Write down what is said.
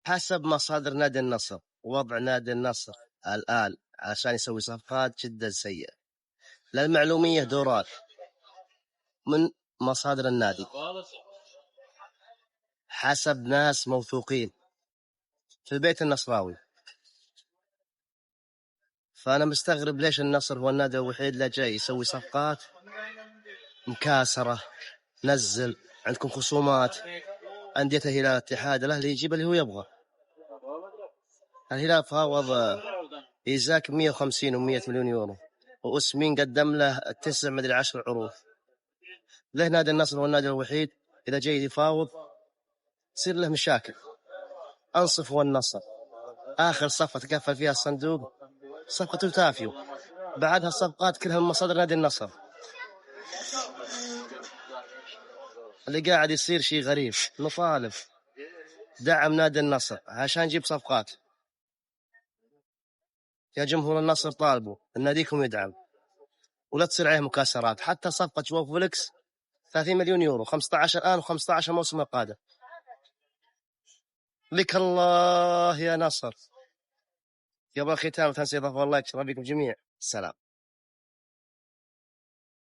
حسب مصادر نادي النصر، وضع نادي النصر الآن عشان يسوي صفقات جدا سيئة. للمعلومية دوران من مصادر النادي حسب ناس موثوقين في البيت النصراوي. فأنا مستغرب ليش النصر هو النادي الوحيد اللي جاي يسوي صفقات مكاسرة. نزل عندكم خصومات، أندية الهلال الاتحاد الأهلي يجيب اللي هو يبغى. الهلال فاوض إيزاك 150 و100 مليون يورو، وأسمين قدم له 9 مدري 10 عروض. له نادي النصر هو النادي الوحيد إذا جاي يفاوض تصير له مشاكل. أنصف والنصر آخر صفقة تكفل فيها الصندوق صفقة تافيو، بعدها الصفقات كلها من مصادر نادي النصر. اللي قاعد يصير شيء غريب. نطالب دعم نادي النصر عشان نجيب صفقات. يا جمهور النصر طالبوا ناديكم يدعم، ولا تصير عليه مكاسرات. حتى صفقة جواو فيليكس 30 مليون يورو، 15 الآن و15 موسم القادم. لك الله يا نصر. يبغى ختام تنسي إضافة، والله يكرم بكم جميع. السلام.